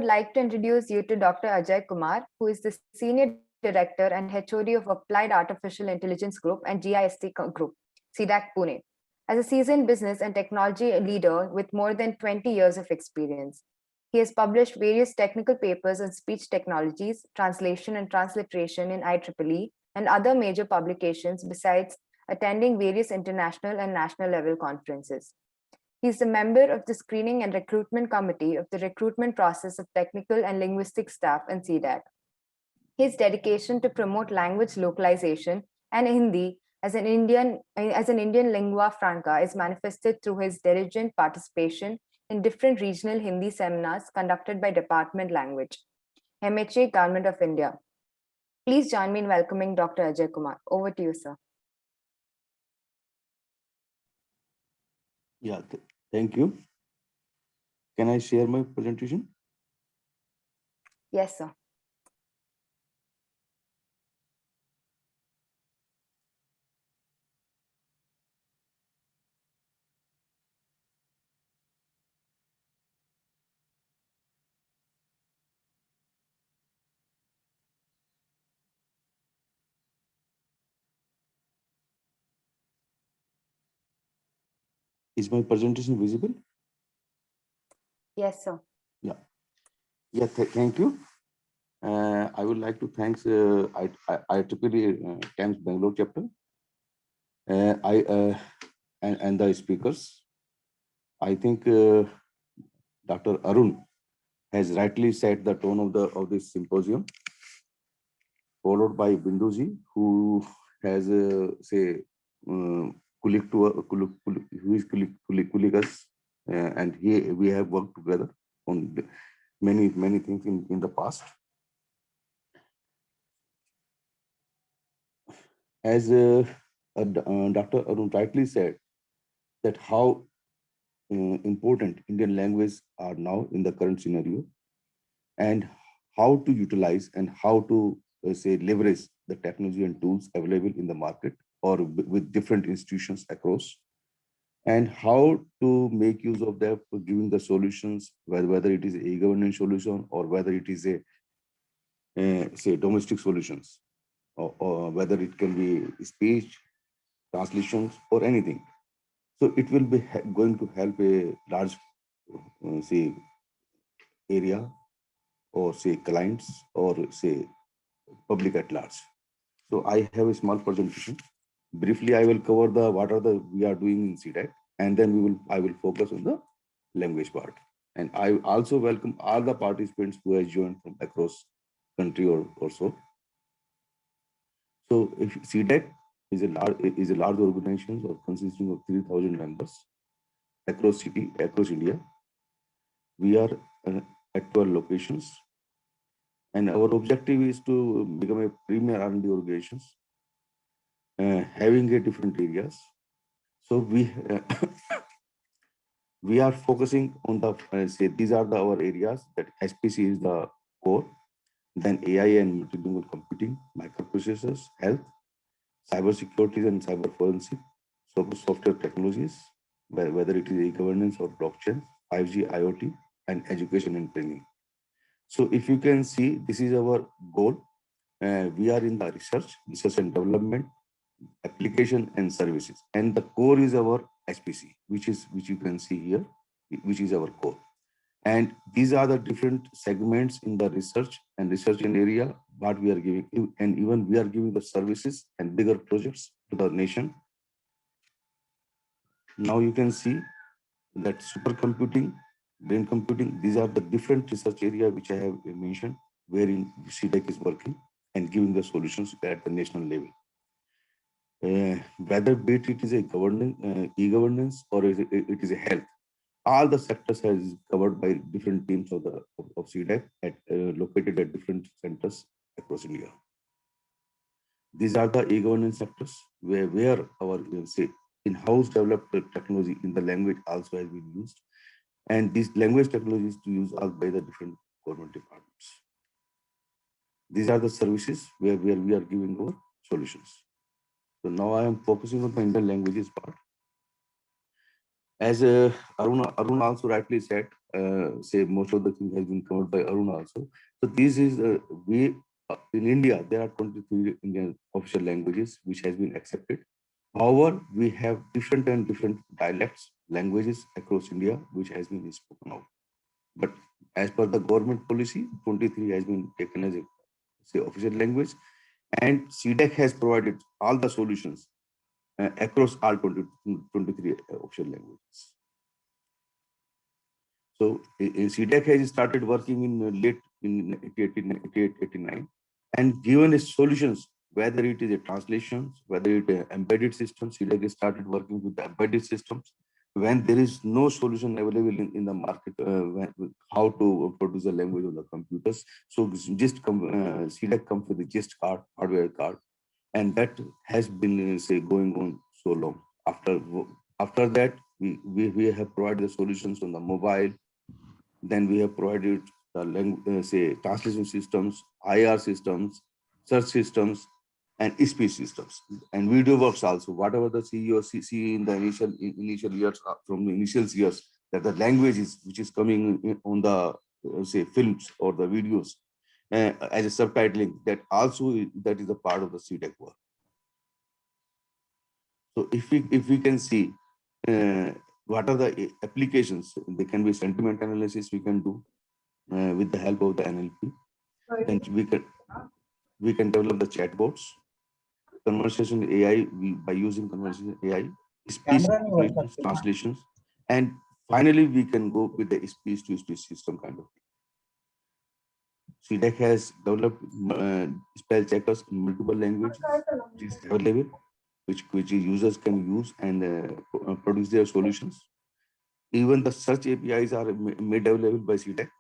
would like to introduce you to Dr. Ajay Kumar, who is the Senior Director and HOD of Applied Artificial Intelligence Group and GIST Group, CDAC Pune. As a seasoned business and technology leader with more than 20 years of experience, he has published various technical papers on speech technologies, translation and transliteration in IEEE and other major publications, besides attending various international and national level conferences. He is a member of the Screening and Recruitment Committee of the recruitment process of technical and linguistic staff in CDAC. His dedication to promote language localization and Hindi as an Indian lingua franca is manifested through his diligent participation in different regional Hindi seminars conducted by Department Language, MHA, Government of India. Please join me in welcoming Dr. Ajay Kumar. Over to you, sir. Yeah, thank you. Can I share my presentation? Yes, sir. Is my presentation visible? Yes, sir. Yeah. Yeah, thank you. I would like to thank IEEE Times Bangalore chapter and the speakers. I think Dr. Arun has rightly set the tone of this symposium, followed by Binduji, who has who is colleague us, and we have worked together on many things in the past. As Dr. Arun rightly said, that how important Indian language are now in the current scenario, and how to utilize and how to leverage the technology and tools available in the market or with different institutions across, and how to make use of them for giving the solutions, whether it is a governance solution or whether it is a domestic solutions, or whether it can be speech, translations, or anything. So it will be going to help a large, area, or clients, or public at large. So I have a small presentation. Briefly, I will cover what are we are doing in CDAC, and then I will focus on the language part. And I also welcome all the participants who have joined from across country or so. So if CDAC is a large organization consisting of 3,000 members across India. We are at 12 locations, and our objective is to become a premier R&D organizations, having a different areas. So we are focusing on the these are our areas, that SPC is the core, then AI and multilingual computing, microprocessors, health, cyber security and cyber forensic, software technologies, whether it is e-governance or blockchain, 5G, IoT, and education and training. So if you can see, this is our goal. We are in the research and development, application and services, and the core is our SPC, which you can see here, which is our core. And these are the different segments in the research and area what we are giving, and even we are giving the services and bigger projects to the nation. Now you can see that supercomputing, brain computing, these are the different research area which I have mentioned, wherein CDAC is working and giving the solutions at the national level. Whether it is a e-governance or it is a health, all the sectors has covered by different teams of CDAC located at different centers across India. These are the e-governance sectors where our in-house developed technology in the language also has been used, and these language technologies to use all by the different government departments. These are the services where we are giving our solutions. So now I am focusing on the Indian languages part. As Arun also rightly said, say most of the thing has been covered by Arun also. So this is we in India there are 23 Indian official languages which has been accepted. However, we have different and different dialects, languages across India which has been spoken of. But as per the government policy, 23 has been taken as a say official language, and CDEC has provided all the solutions across all 23 official languages. So CDEC has started working in late in 1989 and given its solutions, whether it is a translation, whether it is embedded systems. CDEC has started working with the embedded systems when there is no solution available in the market, how to produce a language on the computers. So just CDEC comes with a GIST card, hardware card, and that has been say going on so long. After that, we have provided the solutions on the mobile. Then we have provided the say translation systems, IR systems, search systems, and speech systems, and video works also. Whatever the CEO see in the initial years, from the initial years, that the languages which is coming on the say films or the videos as a subtitling, that also that is a part of the CDEC work. So if we can see what are the applications, they can be sentiment analysis we can do with the help of the NLP. Then we can develop the chatbots, conversation AI by using conversation AI, speech recognitions, translations, and finally we can go with the speech to speech system kind of thing. CDEC has developed spell checkers in multiple languages, which is available, which users can use and produce their solutions. Even the search APIs are made available by CDEC.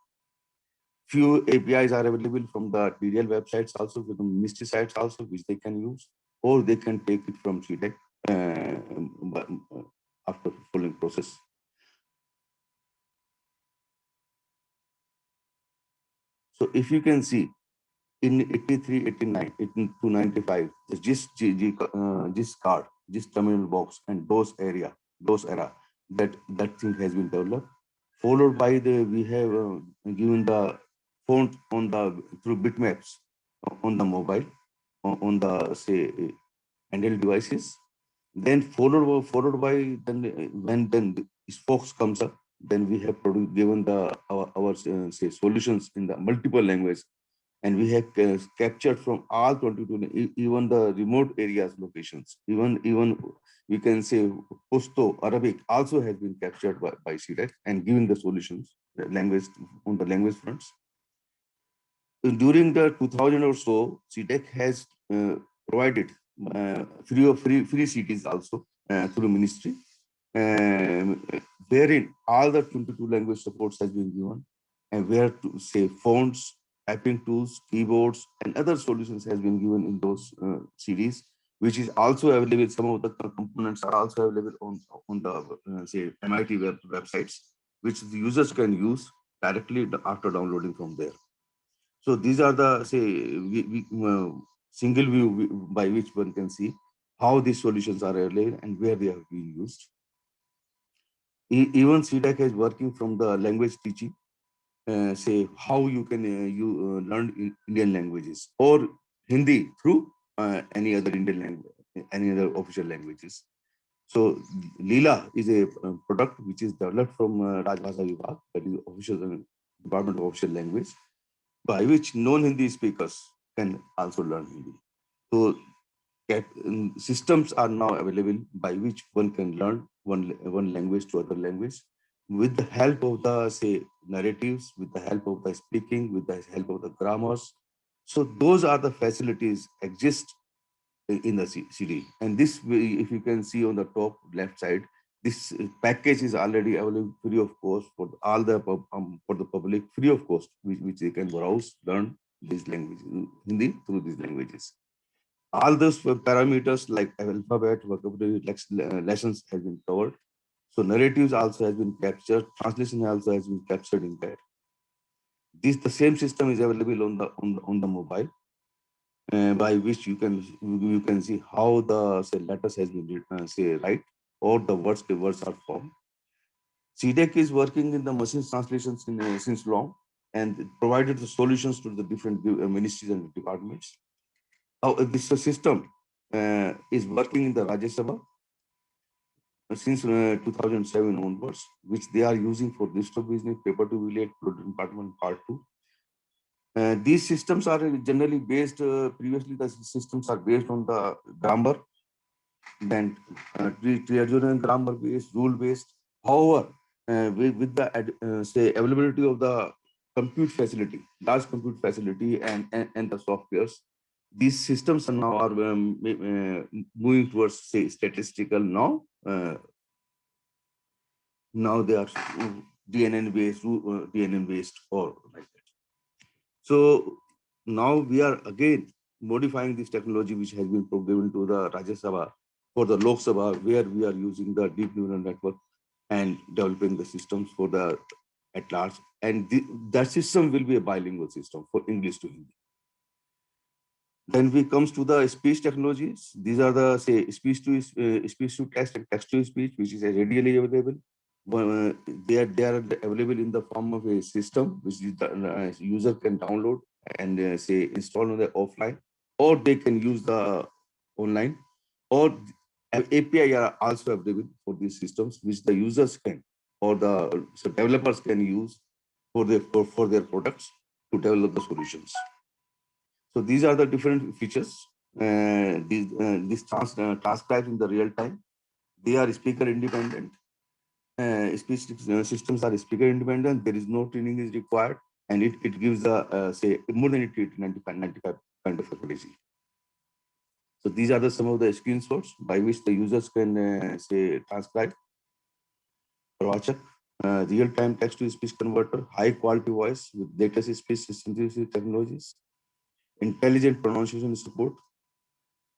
Few APIs are available from the DDL websites also, from the ministry sites also, which they can use, or they can take it from CDEC after following process. So if you can see, in 83, 89, 295, the GIST card, GIST terminal box, and those era, that thing has been developed. Followed by we have given the font on the through bitmaps on the mobile, on the say handheld devices. Then followed by when the spokes comes up, then we have given the our say solutions in the multiple language, and we have captured from all 22, even the remote areas locations, even we can say Pashto, Arabic also has been captured by CDEC and given the solutions, the language on the language fronts. During the 2000 or so, CDEC has provided free cities also through ministry, wherein all the 22 language supports has been given, and where to say fonts, typing tools, keyboards, and other solutions has been given in those CDs, which is also available. Some of the components are also available on the say MIT websites, which the users can use directly after downloading from there. So these are the say single view by which one can see how these solutions are available and where they have been used. Even CDEC is working from the language teaching, say how you can learn Indian languages or Hindi through any other Indian language, any other official languages. So Leela is a product which is developed from Rajbhasha Vibhag, that is official Department of Official Language, by which non-Hindi speakers can also learn Hindi. So systems are now available by which one can learn one language to other language with the help of the say narratives, with the help of the speaking, with the help of the grammars. So those are the facilities exist in the CD. And this, if you can see on the top left side, this package is already available free of cost for all the for the public, free of cost, which they can browse, learn these languages, Hindi through these languages. All those parameters like alphabet, vocabulary, lessons has been covered. So narratives also has been captured. Translation also has been captured in that. The same system is available on the mobile, by which you can see how the say letters has been say right, or the words are formed. CDEC is working in the machine translations since long, and it provided the solutions to the different ministries and departments. How this system is working in the Rajya Sabha since 2007 onwards, which they are using for digital business, paper to village, product department part 2. These systems are generally based, previously the systems are based on the grammar, then traditional grammar based, rule based. However, with the say availability of the compute facility, large compute facility and the softwares, these systems are now are moving towards say statistical now. Now they are DNN based, DNN based or like that. So now we are again modifying this technology which has been programmed to the Rajya Sabha for the Lok Sabha, where we are using the deep neural network and developing the systems for the at large. And that system will be a bilingual system for English to Hindi. Then we comes to the speech technologies. These are the say speech to text and text to speech, which is readily available. They are available in the form of a system which the user can download and say install on the offline, or they can use the online, or API are also available for these systems which the users can or the developers can use for their products to develop the solutions. So these are the different features. These transcribes in the real time. They are speaker independent. Speech systems are speaker independent. There is no training is required, and it gives the say more than 95 kind of accuracy. So these are the some of the screenshots by which the users can say transcribe. Rawachak, real-time text-to-speech converter, high-quality voice with latest speech synthesis technologies, intelligent pronunciation support,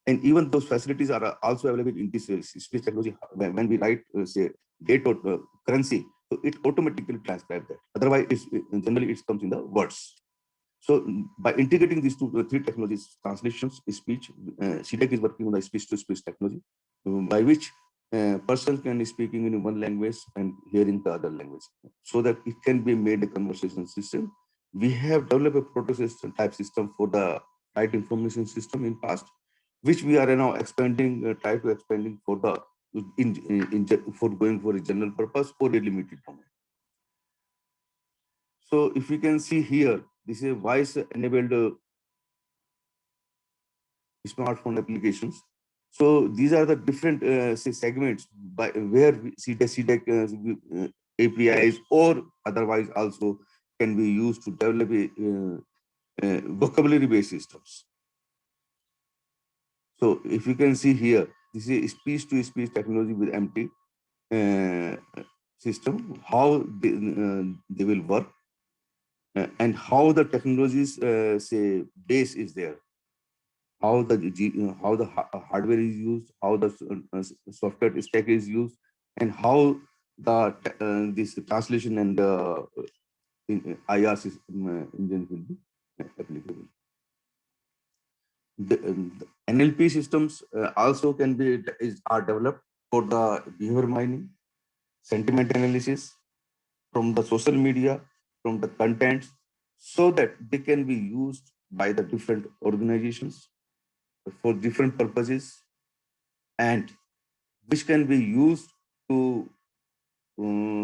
and even those facilities are also available in this speech technology. When we write say date or currency, so it automatically transcribes that. Otherwise, generally it comes in the words. So by integrating these three technologies, translations, speech, CDEC is working on the speech-to-speech technology, by which person can be speaking in one language and hearing the other language, so that it can be made a conversation system. We have developed a proto type system for the right information system in past, which we are now expanding, try to expanding for the for going for a general purpose or a limited domain. So if we can see here, this is a voice-enabled smartphone applications. So these are the different say segments by where CDEC APIs or otherwise also can be used to develop vocabulary-based systems. So if you can see here, this is speech-to-speech technology with MT system, how they will work, and how the technologies say base is there, how the hardware is used, how the software stack is used, and how the this translation and IR system engine will be applicable. The NLP systems also can be are developed for the behavior mining, sentiment analysis from the social media, from the contents, so that they can be used by the different organizations for different purposes, and which can be used to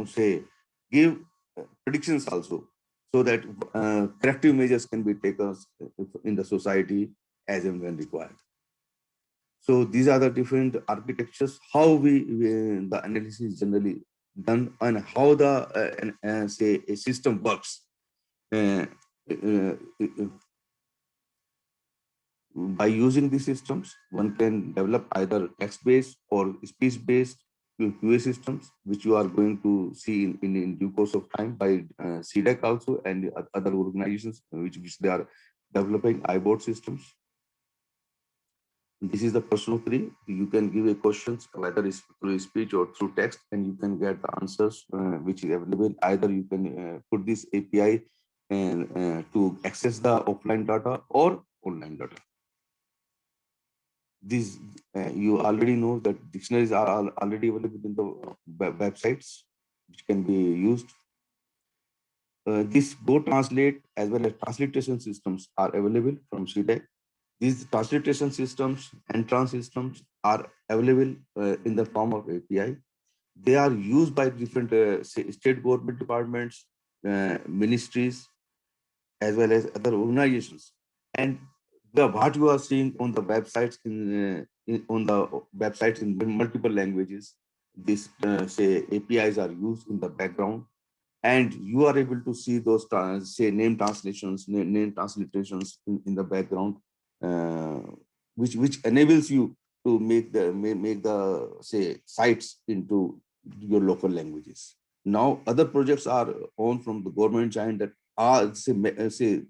say give predictions also, so that corrective measures can be taken in the society as and when required. So these are the different architectures, how the analysis is generally done, and how the say a system works. Uh, uh, uh, by using these systems, one can develop either text-based or speech-based QA systems, which you are going to see in due course of time by CDEC also and other organizations which they are developing iBot systems. This is the question 3. You can give a questions whether it's through speech or through text, and you can get the answers which is available. Either you can put this API and to access the offline data or online data. You already know that dictionaries are already available in the websites. which can be used. This Go Translate as well as transliteration systems are available from CTEC. These transliteration systems and trans systems are available in the form of API. They are used by different state government departments, ministries, as well as other organizations. And what you are seeing on the websites on the websites in multiple languages, these say APIs are used in the background, and you are able to see those say name translations, name transliterations in the background, uh, which enables you to make the say sites into your local languages. Now other projects are on from the government side that are say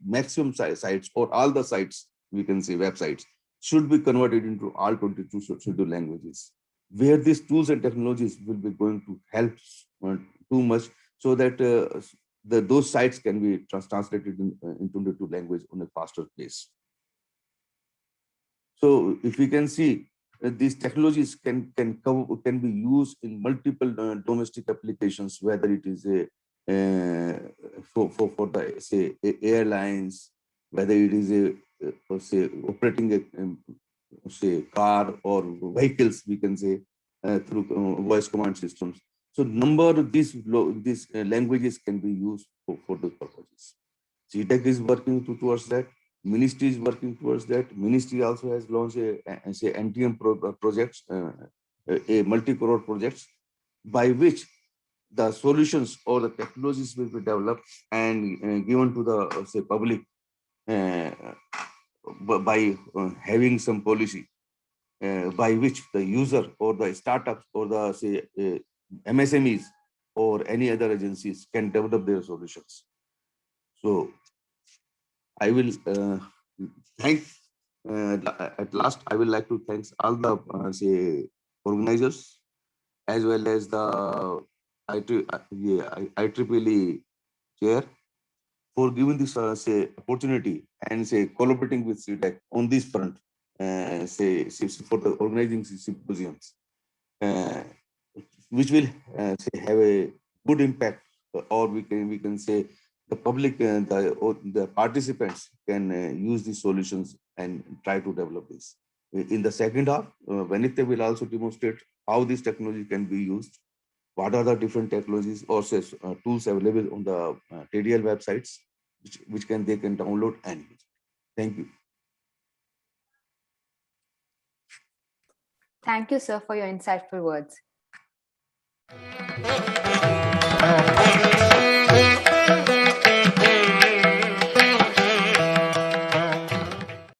maximum sites or all the sites, we can say websites, should be converted into all 22 scheduled languages, where these tools and technologies will be going to help too much, so that those sites can be translated into the language on a faster pace. So if we can see, these technologies can be used in multiple domestic applications, whether it is a for the say airlines, whether it is a say operating a say car or vehicles, we can say through voice command systems. So number of these languages can be used for those purposes. CTEC is working towards that. Ministry is working towards that. Ministry also has launched a say NTM projects, a multi-crore projects, by which the solutions or the technologies will be developed and given to the say public uh, by having some policy by which the user or the startups or the say MSMEs or any other agencies can develop their solutions. So I will thank at last. I would like to thank all the say organizers as well as the IEEE chair for giving this say opportunity and say collaborating with CTEC on this front. Say for the organizing symposiums, uh, which will say have a good impact, or we can say the public, or the participants can use these solutions and try to develop this. In the second half, Vanitya will also demonstrate how this technology can be used, what are the different technologies or say, tools available on the TDL websites, which they can download and use. Thank you. Thank you, sir, for your insightful words.